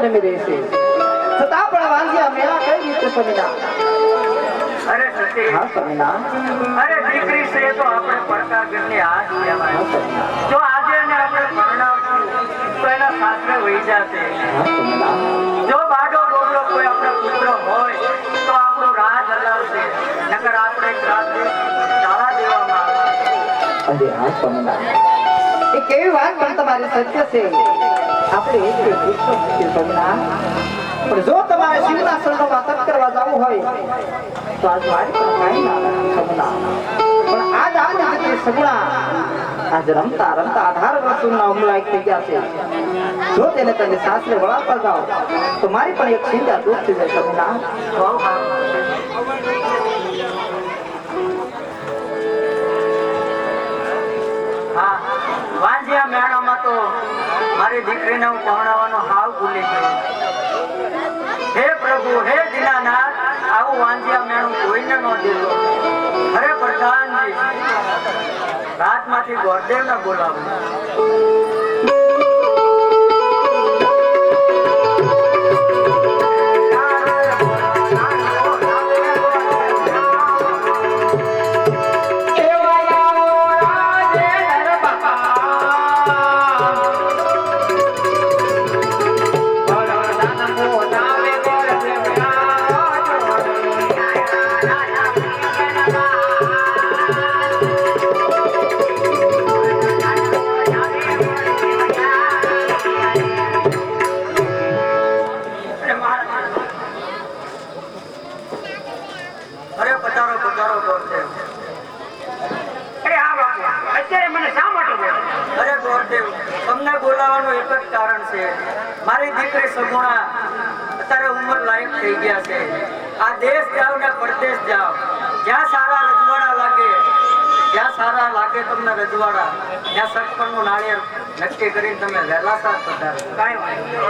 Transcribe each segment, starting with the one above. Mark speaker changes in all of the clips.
Speaker 1: જન્મી રહેશે છતાં પણ વાંજિયા મેળા કઈ રીતે પરિણામ
Speaker 2: અરે સતી
Speaker 1: હા પરિણામ
Speaker 2: અરે દીકરી છે તો આપણે પડતા ઘરની હાથ કહેવાય જો આજે એને આપણે પરણાવશું તો એના સાસરે વહી જશે જો બાડો બોબડો કોઈ આપણો પુત્ર હોય તો આપણું રાજ હલાવશે નકર આપણે તાળા દેવામાં
Speaker 1: અરે હા પરિણામ એ કેવી વાત પણ તમારી સત્ય છે આપણે એક પુત્ર નથી પરિણામ પણ જો તમારે શિવના શરણોમાં તપ કરવા જવું હોય તો આજ મારી પણ કાંઈ ના સગુણા પણ આજ આપણે જે સગુણા આજ રમતા રમતા 18 વર્ષના ઉંમરલાયક થઈ ગયા છે જો તેને તમે સાસરે વળાવતા જાઓ તો મારી પણ એક ચિંતા દૂર થઈ જાય સગુણા
Speaker 2: હા વાંજિયા મેળામાં તો મારી દીકરીને હું પરણાવવાનો હાવ ભૂલી ગયો હે પ્રભુ હે દીનાનાથ આવું વાંજિયા મેળું કોઈને ન દેતો અરે પ્રધાનજી રાજમાંથી ગોરદેવને બોલાવો તમને બોલાવવાનું એક જ કારણ છે મારી દીકરી સગુણા અત્યારે ઉંમર લાયક થઈ ગયા છે આ દેશ જાઓ ને પરદેશ જાઓ જ્યાં સારા લાગે તમને રજવાડા ત્યાં સટપણનું નાળિયેર નક્કી કરીને તમે વહેલા સાથ પધારો કાંઈ વાંધો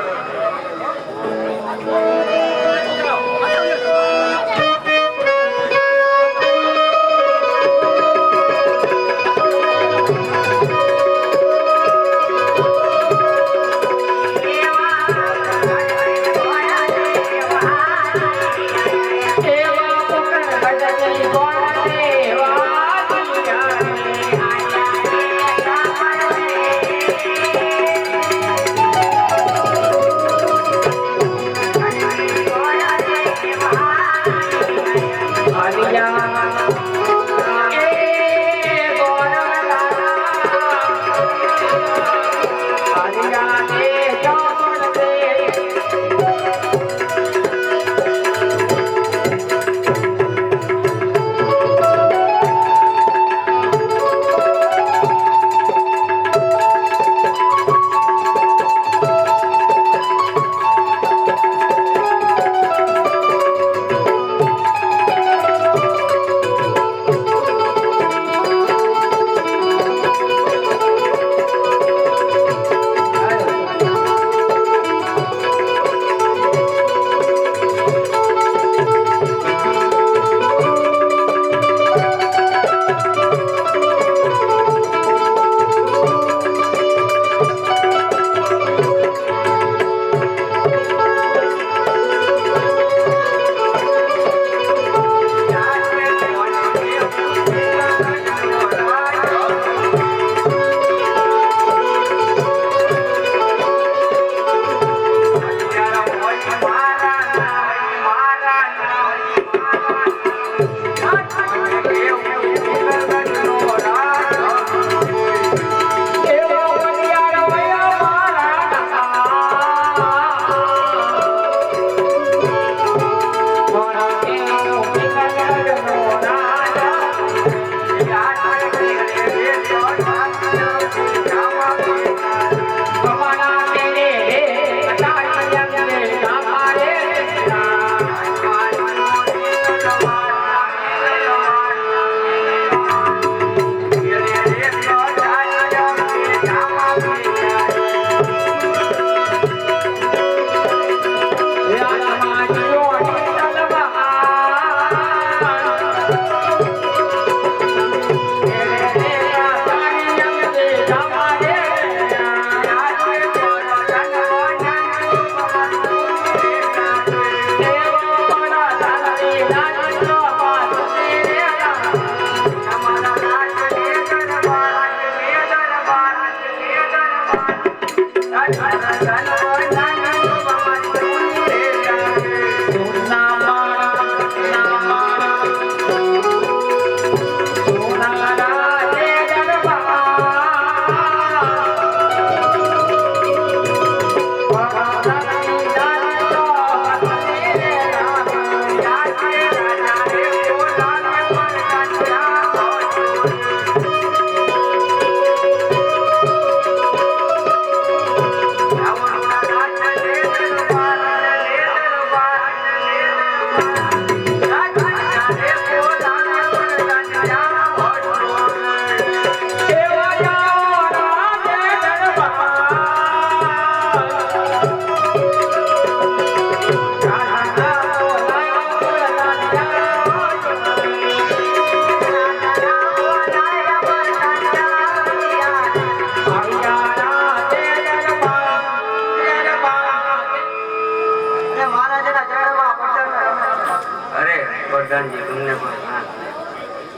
Speaker 2: પ્રધાનજી તમને પણ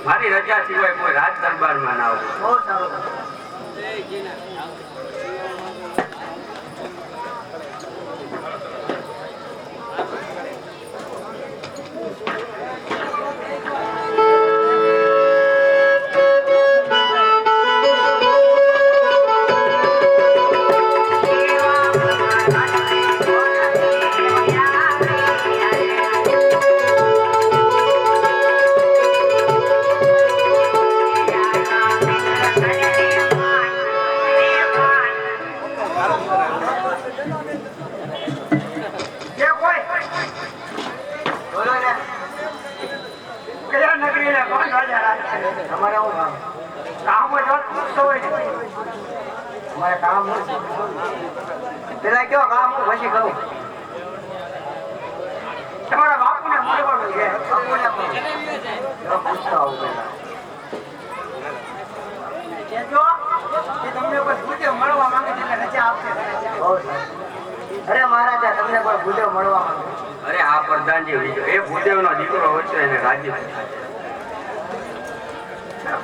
Speaker 2: મારી રજા સિવાય કોઈ રાજ દરબારમાં ના આવું.
Speaker 1: બહુ સારું. પેલા કયો કામ હું પછી કરું. તમારા બાપુને મળવાનું છે. પૂછતા આવું પેલા. તમને કોઈ ભૂદેવ મળવા માંગે છે એટલે રજા આપશે. અરે મહારાજા તમને કોઈ ભૂદેવ મળવા માંગે.
Speaker 2: અરે આ પ્રધાનજી એ ભૂદેવનો દીકરો હોય છે એને રાજ્ય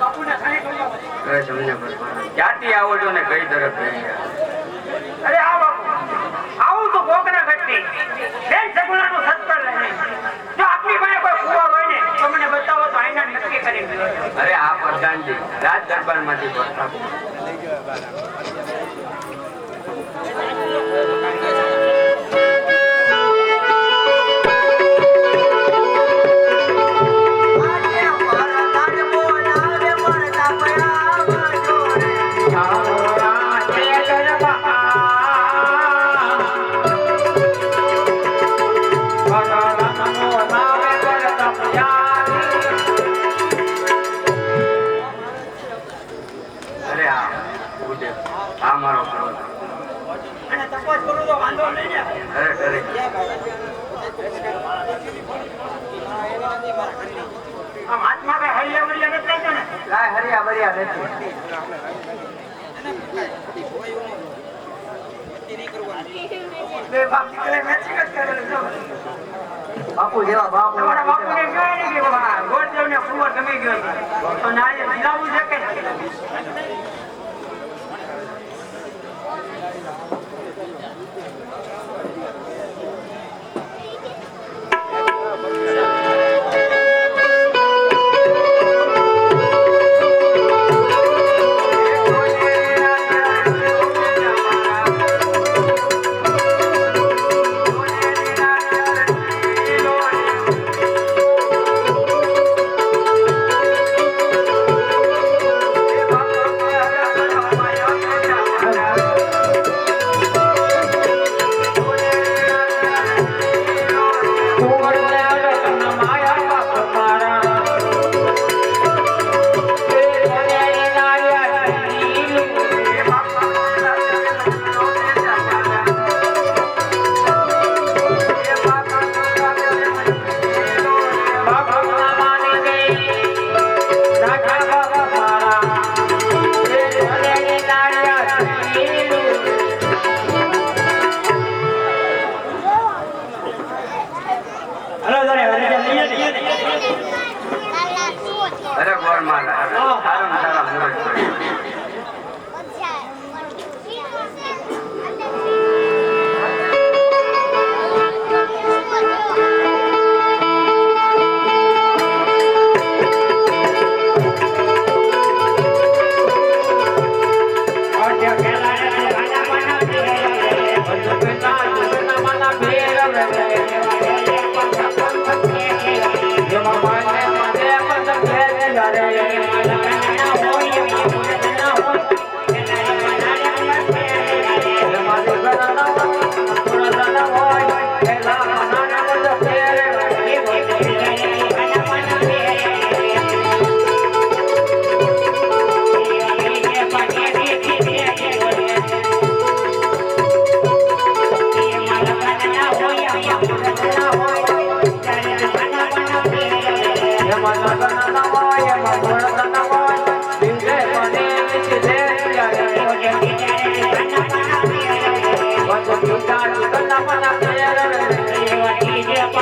Speaker 1: બાપુને ખાલી
Speaker 2: અરે તમને ક્યાંથી આવો છો ને કઈ તરફ જઈ રહ્યા?
Speaker 1: અરે આ બાપુ આવું તો કોકના ઘટતી બેન સગુણાનું સત્તર લઈને જો આપણી પાસે કોઈ કુવા હોય ને તો મને બતાવો તો આઈના નક્કી કરી દો.
Speaker 2: અરે આ પ્રધાનજી રાજ દરબારમાંથી પ્રતાપ બાપુ જેવા બાપુ
Speaker 1: બાપુને કહેવાય ને કે ગોળદેવ ને ફુવર ગમી ગયો તો નાળિયેર દિલાવું છે કે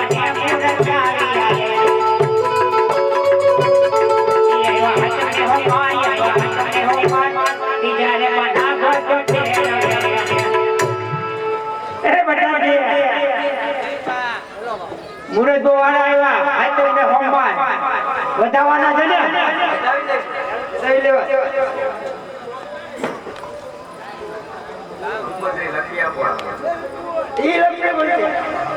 Speaker 2: Thank you.
Speaker 3: મુરત બહુ વાળા આવ્યા આ તો એને હોમવાન વધાવવાના છે ને સહી લેવા
Speaker 2: લખી આપો
Speaker 3: ઈ લખી બોલશે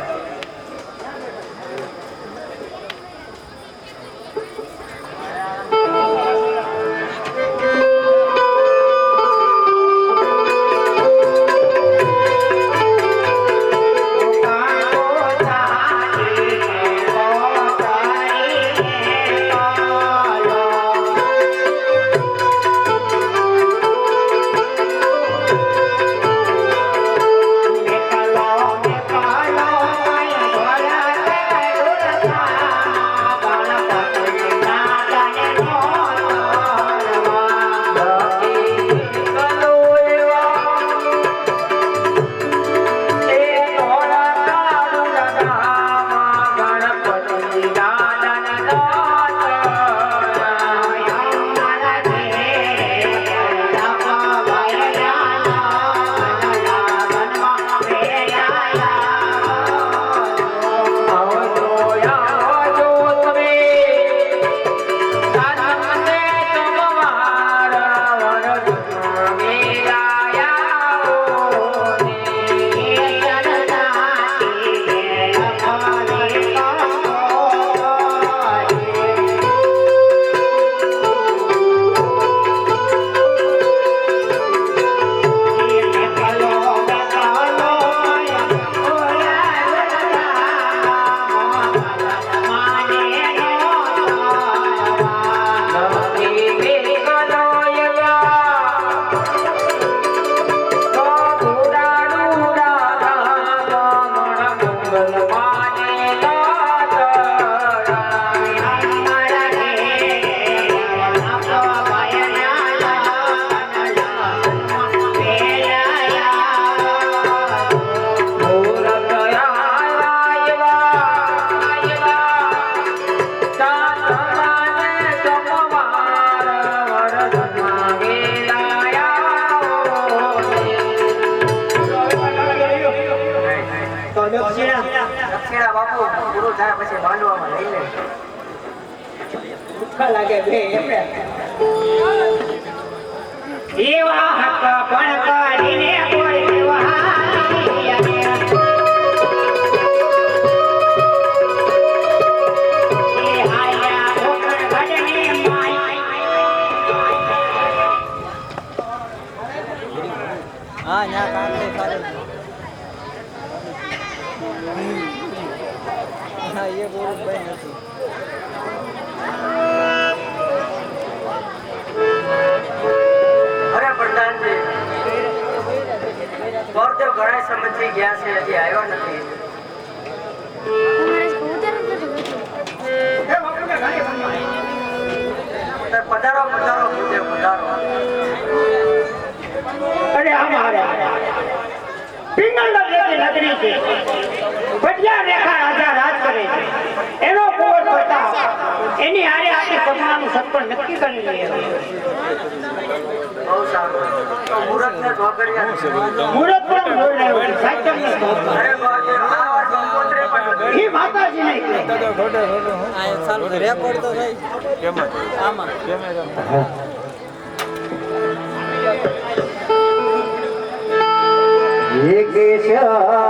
Speaker 2: દક્ષિણા બાપુ પૂરું થાય પછી માંડવામાં લઈ લે
Speaker 3: લાગે બે એમને એવા હક પણ કરીને કોઈ
Speaker 1: હા ન્યા કામ નહીં ફારે હા એ બોલ ભાઈ નથી
Speaker 2: અરે પ્રધાનજી ગૌરદેવ ઘણા સમયથી ગયા છે હજી આવ્યો નથી પધારો પધારો ગુરુદેવ પધારો
Speaker 3: અરે અમારે પિંગલના દેશની નગરી છે ભટિયા રેખા રાજા રાજ કરે છે એનો પોર પ્રતાપ એની હારે આપણે સપનાનું સત્પણ નક્કી કરી લઈએ
Speaker 2: બહુ સારું તો મુહૂર્તને ઢોકળિયા
Speaker 3: મુહૂર્ત પણ જોઈ રહ્યો છે સાચમ ને
Speaker 2: અરે ગૌરદેવ આ વાત કંકોત્રી પણ
Speaker 3: એ માતાજી નહીં
Speaker 1: આ ચાલુ રેકોર્ડ તો થઈ કેમ આમાં Oh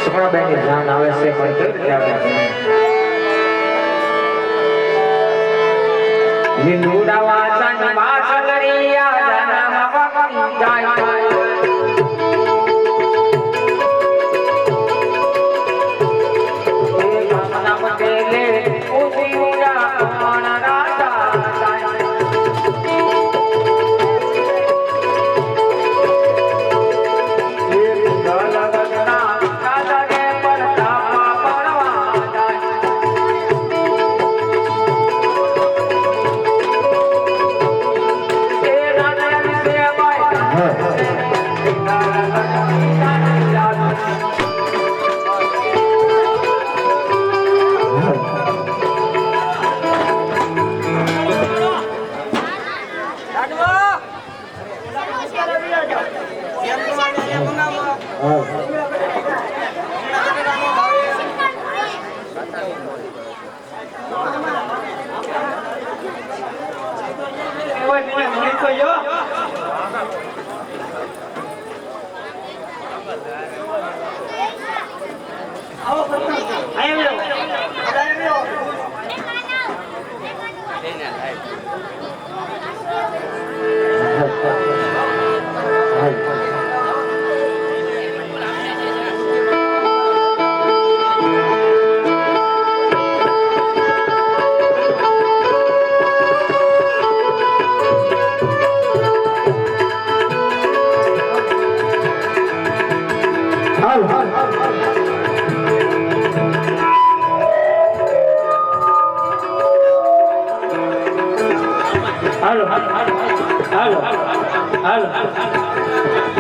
Speaker 4: સુપડાબેનની જાન આવે છે પણ કેવી રીતે આવે છે લીલુડા વાસણ વાસળિયા જનમ વખતી જાય હાલો